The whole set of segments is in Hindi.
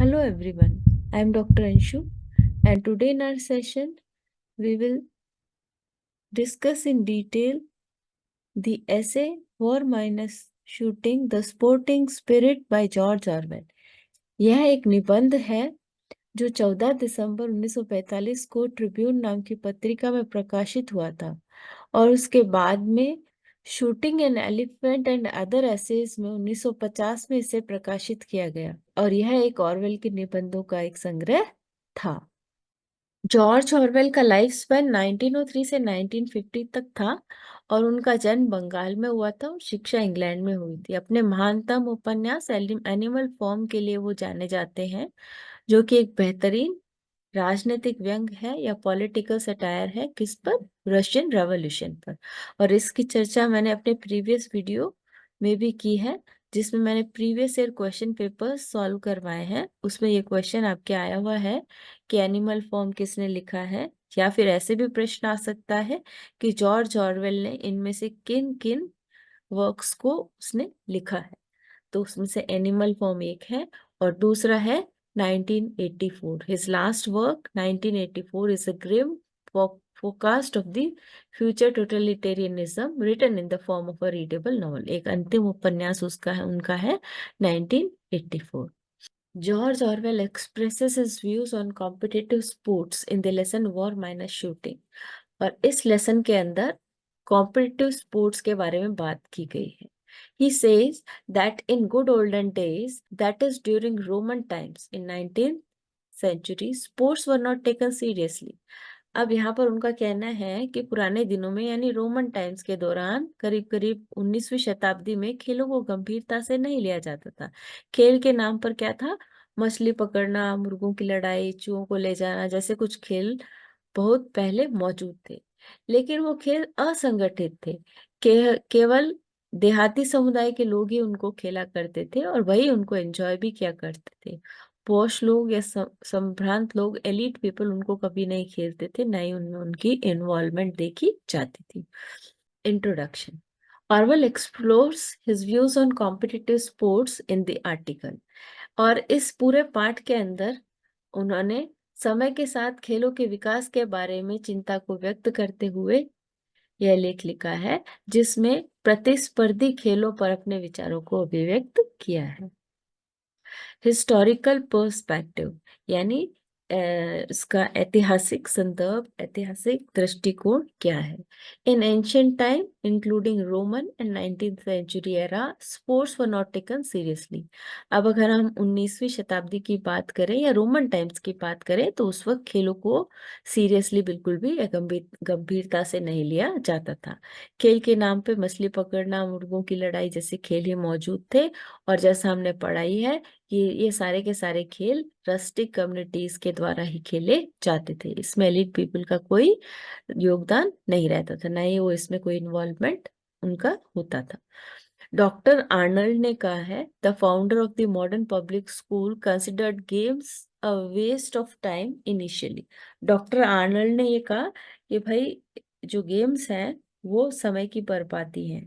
Hello everyone, I am Dr. Anshu, and today in our session we will discuss in detail the essay War Minus Shooting the Sporting Spirit by George Orwell. यह एक निबंध है जो 14 दिसंबर 1945 को ट्रिब्यून नाम की पत्रिका में प्रकाशित हुआ था और उसके बाद में shooting an elephant and other essays में 1950 में इसे प्रकाशित किया गया और यह एक ऑरवेल के निबंधों का एक संग्रह था। जॉर्ज ऑरवेल का लाइफ स्पैन 1903 से 1950 तक था और उनका जन्म बंगाल में हुआ था और शिक्षा इंग्लैंड में हुई थी। अपने महानतम उपन्यास एनिमल फॉर्म के लिए वो जाने जाते हैं, जो कि एक बेहतरीन राजनीतिक व्यंग है या पॉलिटिकल सटायर है। किस पर? रशियन रेवोल्यूशन पर। और इसकी चर्चा मैंने अपने प्रीवियस वीडियो में भी की है, जिसमें मैंने previous year question paper solve करवाए हैं। उसमें ये क्वेश्चन आपके आया हुआ है कि एनिमल फॉर्म किसने लिखा है, या फिर ऐसे भी प्रश्न आ सकता है कि जॉर्ज ऑरवेल ने इनमें से किन किन वर्क्स को उसने लिखा है। तो उसमें से एनिमल फॉर्म एक है और दूसरा है 1984। His last work 1984 is a grim forecast of the future totalitarianism written in the form of a readable novel। एक अंतिम उपन्यास उनका है 1984। George Orwell expresses his views on competitive sports in the lesson War Minus Shooting। और इस लेसन के अंदर कॉम्पिटिटिव स्पोर्ट्स के बारे में बात की गई है। He says that in good olden days, that is during Roman times in 19th century, sports were not taken seriously। अब यहाँ पर उनका कहना है कि पुराने दिनों में यानी रोमन टाइम्स के दौरान करीब करीब 19वीं शताब्दी में खेलों को गंभीरता से नहीं लिया जाता था। खेल के नाम पर क्या था? मछली पकड़ना, मुर्गों की लड़ाई, चूहों को ले जाना जैसे कुछ खेल बहुत पहले मौजूद थे, लेकिन वो खेल असंगठित थे। केवल देहाती समुदाय के लोग ही उनको खेला करते थे और वही उनको एंजॉय भी किया करते थे। पॉश लोग या संभ्रांत लोग, एलिट पीपल, उनको कभी नहीं खेलते थे, ना ही उनमें उनकी इन्वॉल्वमेंट देखी जाती थी। Introduction. Orwell explores his views on competitive sports in the article. और इस पूरे पाठ के अंदर उन्होंने समय के साथ खेलों के विकास के बारे में चिंता को व्यक्त करते हुए यह लेख लिखा है, जिसमें प्रतिस्पर्धी खेलों पर अपने विचारों को अभिव्यक्त किया है। हिस्टोरिकल पर्सपेक्टिव यानी इसका ऐतिहासिक संदर्भ, ऐतिहासिक दृष्टिकोण क्या है। In ancient time including Roman and 19th century era, sports were not taken seriously. अब अगर हम 19वीं शताब्दी की बात करें या रोमन टाइम्स की बात करें तो उस वक्त खेलों को सीरियसली बिल्कुल भी गंभीरता से नहीं लिया जाता था। खेल के नाम पे मछली पकड़ना, मुर्गों की लड़ाई जैसे खेल ही मौजूद थे। और जैसा हमने पढ़ाई है कि ये सारे के सारे खेल रस्टिक कम्युनिटीज के द्वारा ही खेले जाते थे। इसमें एलिट पीपल का कोई योगदान नहीं रहता था, ना ही वो इसमें कोई इन्वॉल्वमेंट उनका होता था। डॉक्टर आर्नल्ड ने कहा है, the founder of the modern public school considered games a waste of time initially. Doctor Arnold ने ये कहा कि भाई जो गेम्स हैं वो समय की बर्बादी है।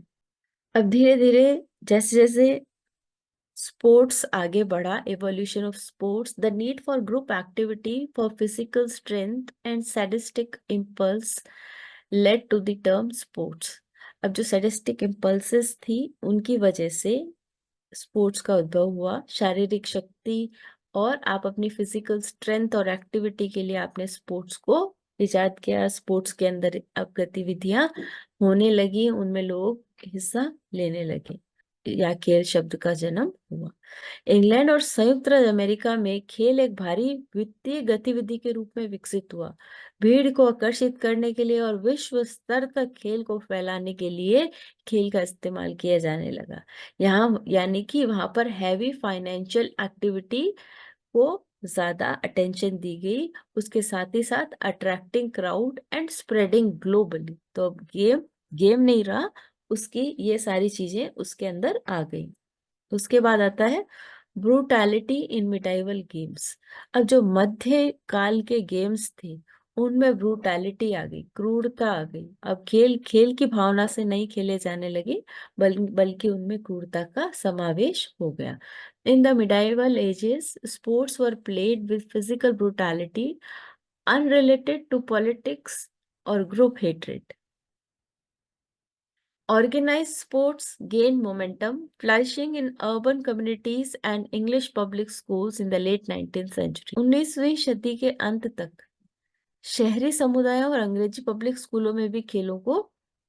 अब धीरे धीरे जैसे जैसे स्पोर्ट्स आगे बढ़ा, evolution of sports, the need for group activity for physical strength and sadistic impulse led to the term sports. अब जो सैडिस्टिक इम्पल्सेस थी उनकी वजह से स्पोर्ट्स का उद्भव हुआ। शारीरिक शक्ति और आप अपनी फिजिकल स्ट्रेंथ और एक्टिविटी के लिए आपने स्पोर्ट्स को इजाद किया। स्पोर्ट्स के अंदर अब गतिविधियां होने लगी, उनमें लोग हिस्सा लेने लगे, या खेल शब्द का जन्म हुआ। इंग्लैंड और संयुक्त राज्य अमेरिका में खेल एक भारी वित्तीय गतिविधि के रूप में विकसित हुआ। भीड़ को आकर्षित करने के लिए और विश्व स्तर तक खेल को फैलाने के लिए खेल का इस्तेमाल किया जाने लगा। यहाँ यानी कि वहां पर हैवी फाइनेंशियल एक्टिविटी को ज्यादा अटेंशन दी गई, उसके साथ ही साथ attracting crowd and spreading globally. तो अब गेम गेम नहीं रहा, उसकी ये सारी चीजें उसके अंदर आ गई। उसके बाद आता है ब्रूटैलिटी इन मिडाइवल गेम्स। अब जो मध्य काल के गेम्स थे उनमें ब्रूटैलिटी आ गई, क्रूरता आ गई। अब खेल खेल की भावना से नहीं खेले जाने लगे, बल्कि उनमें क्रूरता का समावेश हो गया। In the medieval ages sports were played with physical brutality unrelated to politics और group hatred. Organized sports gained momentum, flourishing in urban communities and English public schools in the late 19th century. 19वीं शती के अंत तक शहरी समुदायों और अंग्रेजी पब्लिक स्कूलों में भी खेलों को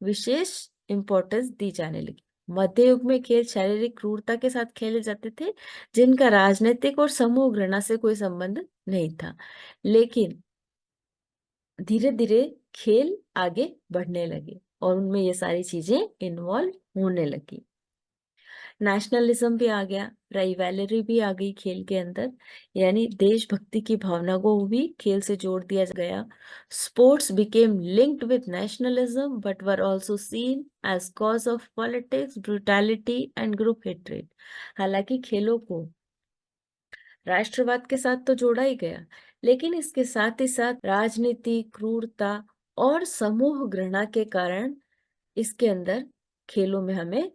विशेष इंपॉर्टेंस दी जाने लगी। मध्य युग में खेल शारीरिक क्रूरता के साथ खेले जाते थे, जिनका राजनीतिक और समूह घृणा से कोई संबंध नहीं था। लेकिन धीरे धीरे खेल आगे बढ़ने लगे और उनमें ये सारी चीजें इन्वॉल्व होने लगी। नेशनलिज्म भी आ गया, राइवलरी भी आ गई खेल के अंदर, यानी देशभक्ति की भावना को भी खेल से जोड़ दिया गया। Sports became linked with nationalism but were also seen as cause of politics, brutality and group hatred. हालांकि खेलों को राष्ट्रवाद के साथ तो जोड़ा ही गया, लेकिन इसके साथ ही साथ राजनीति, क्रूरता और समूह घृणा के कारण इसके अंदर खेलों में हमें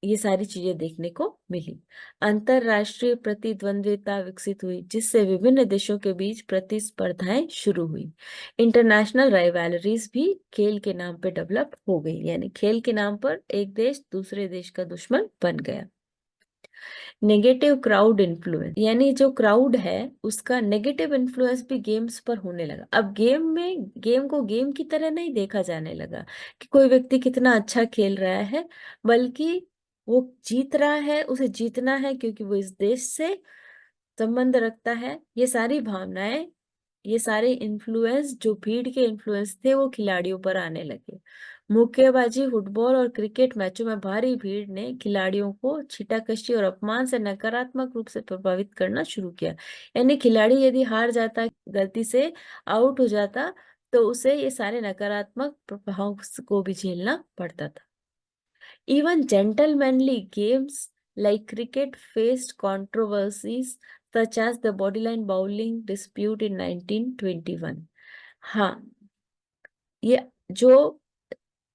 ये सारी चीजें देखने को मिली। अंतरराष्ट्रीय प्रतिद्वंद्विता विकसित हुई, जिससे विभिन्न देशों के बीच प्रतिस्पर्धाएं शुरू हुई। इंटरनेशनल राइवलरीज भी खेल के नाम पे डेवलप हो गई, यानी खेल के नाम पर एक देश दूसरे देश का दुश्मन बन गया। नेगेटिव क्राउड इन्फ्लुएंस, यानी जो क्राउड है उसका नेगेटिव इन्फ्लुएंस भी गेम्स पर होने लगा। अब गेम को गेम की तरह नहीं देखा जाने लगा कि कोई व्यक्ति कितना अच्छा खेल रहा है, बल्कि वो जीत रहा है, उसे जीतना है क्योंकि वो इस देश से संबंध रखता है। ये सारी भावनाएं, ये सारे इन्फ्लुएंस, जो भीड़ के इन्फ्लुएंस थे, वो खिलाड़ियों पर आने लगे। मुक्केबाजी, फुटबॉल और क्रिकेट मैचों में भारी भीड़ ने खिलाड़ियों को छीटाकशी और अपमान से नकारात्मक रूप से प्रभावित करना शुरू किया। यानी खिलाड़ी यदि हार जाता, गलती से आउट हो जाता, तो उसे ये सारे नकारात्मक प्रभाव को भी झेलना पड़ता था। Even gentlemanly games like cricket faced controversies such as the bodyline bowling dispute in 1921. हाँ, ये जो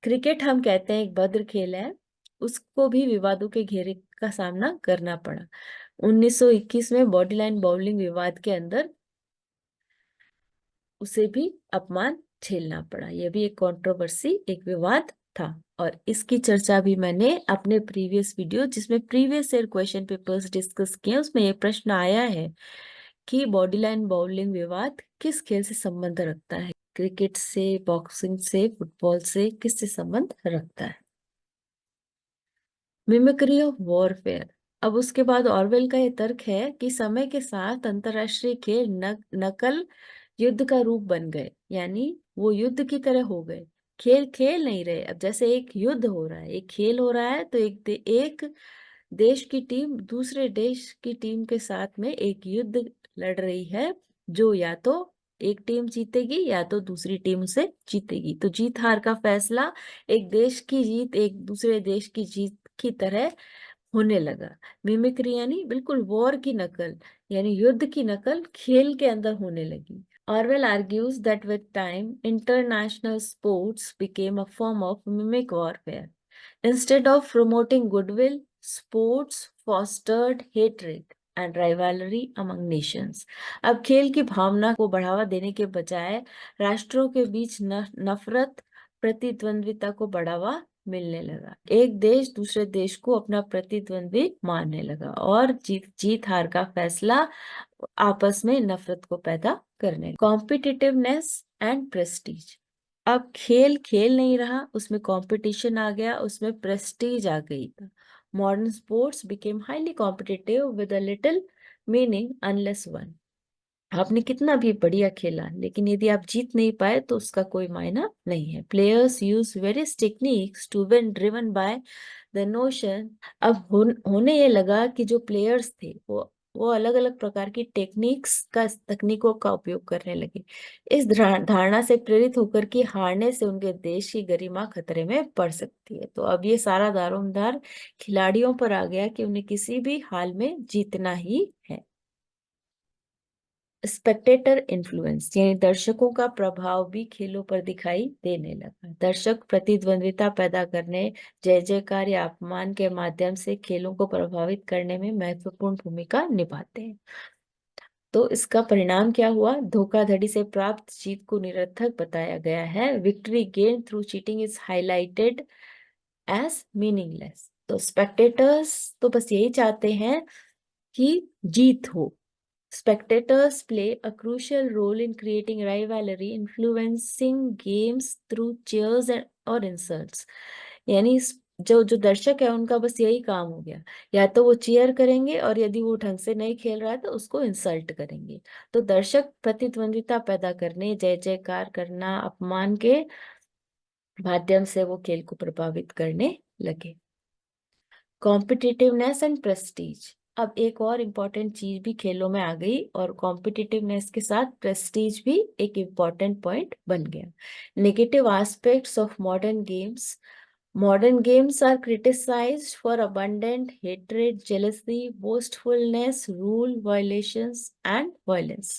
क्रिकेट हम कहते हैं एक भद्र खेल है, उसको भी विवादों के घेरे का सामना करना पड़ा। 1921 में बॉडी लाइन बाउलिंग विवाद के अंदर उसे भी अपमान झेलना पड़ा। यह भी एक कंट्रोवर्सी, एक विवाद था। और इसकी चर्चा भी मैंने अपने प्रीवियस वीडियो, जिसमें previous year question papers discuss किए, उसमें यह प्रश्न आया है कि बॉडी लाइन बाउलिंग विवाद किस खेल से संबंध रखता है, क्रिकेट से, बॉक्सिंग से, फुटबॉल से, किससे संबंध रखता है। Mimicry of warfare. अब उसके बाद ऑरवेल का यह तर्क है कि समय के साथ अंतरराष्ट्रीय खेल नकल युद्ध का रूप बन गए, यानी वो युद्ध की तरह हो गए। खेल खेल नहीं रहे, अब जैसे एक युद्ध हो रहा है, एक खेल हो रहा है, तो एक देश की टीम दूसरे देश की टीम के साथ में एक युद्ध लड़ रही है, जो या तो एक टीम जीतेगी या तो दूसरी टीम उसे जीतेगी। तो जीत हार का फैसला एक देश की जीत एक दूसरे देश की जीत की तरह होने लगा। मिमिक्री यानी बिल्कुल वॉर की नकल, यानी युद्ध की नकल खेल के अंदर होने लगी। Orwell argues that with time, international sports became a form of mimic warfare. Instead of promoting goodwill, sports fostered hatred and rivalry among nations. अब खेल की भावना को बढ़ावा देने के बजाय राष्ट्रों के बीच नफरत, प्रतिद्वंद्विता को बढ़ावा मिलने लगा। एक देश दूसरे देश को अपना प्रतिद्वंद्वी मानने लगा और जीत हार का फैसला आपस में नफरत को पैदा करने। Competitiveness and Prestige. अब खेल खेल नहीं रहा, उसमें कंपटीशन आ गया, उसमें प्रेस्टीज आ गई। Modern sports became highly competitive with a little meaning unless one. आपने कितना भी बढ़िया खेला, लेकिन यदि आप जीत नहीं पाए तो उसका कोई मायना नहीं है। Players use various techniques to win, driven by the notion. अब होने ये लगा कि जो प्लेयर्स थे वो अलग अलग प्रकार की तकनीकों का उपयोग करने लगे, इस धारणा से प्रेरित होकर कि हारने से उनके देश की गरिमा खतरे में पड़ सकती है। तो अब ये सारा दारोमदार खिलाड़ियों पर आ गया कि उन्हें किसी भी हाल में जीतना ही है। स्पेक्टेटर इन्फ्लुएंस यानी दर्शकों का प्रभाव भी खेलों पर दिखाई देने लगा। दर्शक प्रतिद्वंद्विता पैदा करने, जय जयकार या अपमान के माध्यम से खेलों को प्रभावित करने में महत्वपूर्ण भूमिका निभाते हैं। तो इसका परिणाम क्या हुआ? धोखाधड़ी से प्राप्त जीत को निरर्थक बताया गया है। Victory gain through cheating is highlighted as meaningless. तो स्पेक्टेटर्स तो बस यही चाहते हैं कि जीत हो। Spectators play a crucial role in creating rivalry, influencing games through cheers or insults. यानी जो जो दर्शक है उनका बस यही काम हो गया, या तो वो चीयर करेंगे और यदि वो ढंग से नहीं खेल रहा है तो उसको इंसल्ट करेंगे। तो दर्शक प्रतिद्वंदिता पैदा करने, जय जयकार करना, अपमान के माध्यम से वो खेल को प्रभावित करने लगे। Competitiveness and Prestige. अब एक और इम्पॉर्टेंट चीज भी खेलों में आ गई और कॉम्पिटिटिवनेस के साथ प्रेस्टीज भी एक इम्पॉर्टेंट पॉइंट बन गया। Negative aspects of modern games. Modern games are criticized for abundant hatred, jealousy, boastfulness, rule violations, and violence.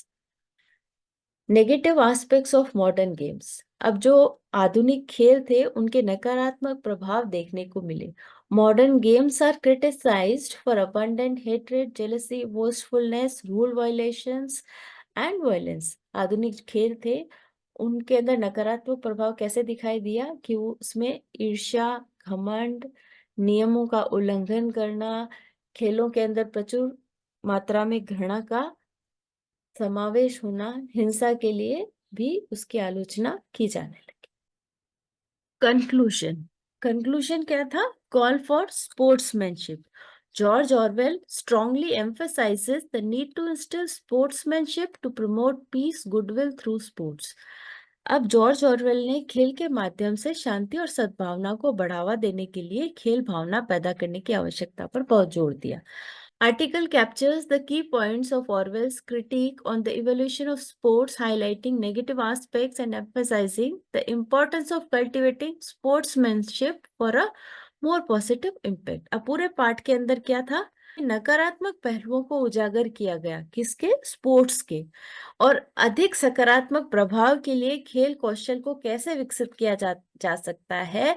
Negative aspects of modern games. अब जो आधुनिक खेल थे उनके नकारात्मक प्रभाव देखने को मिले। Modern games are criticised for abundant hatred, jealousy, boastfulness, rule violations and violence. आधुनिक खेल थे उनके अंदर नकारात्मक प्रभाव कैसे दिखाई दिया कि वो उसमें ईर्ष्या, घमंड, नियमों का उल्लंघन करना, खेलों के अंदर प्रचुर मात्रा में घृणा का समावेश होना, हिंसा के लिए भी उसकी आलोचना की जाने लगी। कंक्लूजन क्या था? Call for sportsmanship. George Orwell strongly emphasizes the need to instill sportsmanship to promote peace, goodwill through sports. अब जॉर्ज ऑरवेल ने खेल के माध्यम से शांति और सद्भावना को बढ़ावा देने के लिए खेल भावना पैदा करने की आवश्यकता पर बहुत जोर दिया। Article captures the key points of Orwell's critique on the evolution of sports, highlighting negative aspects and emphasizing the importance of cultivating sportsmanship for a more positive impact. अब पूरे पाठ के अंदर क्या था? नकारात्मक पहलुओं को उजागर किया गया। किसके? स्पोर्ट्स के। और अधिक सकारात्मक प्रभाव के लिए खेल कौशल को कैसे विकसित किया जा सकता है,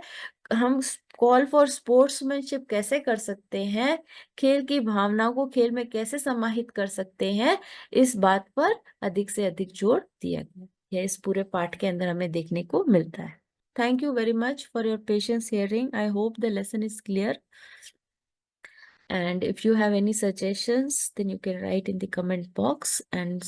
हम कॉल फॉर स्पोर्ट्समैनशिप कैसे कर सकते हैं, खेल की भावना को खेल में कैसे समाहित कर सकते हैं, इस बात पर अधिक से अधिक जोर दिया गया। यह इस पूरे पाठ के अंदर हमें देखने को मिलता है। Thank you very much for your patience hearing. I hope the lesson is clear. And if you have any suggestions, then you can write in the comment box. And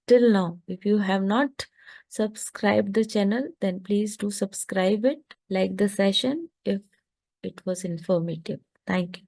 till now, if you have not subscribed the channel, then please do subscribe it, like the session if it was informative. Thank you.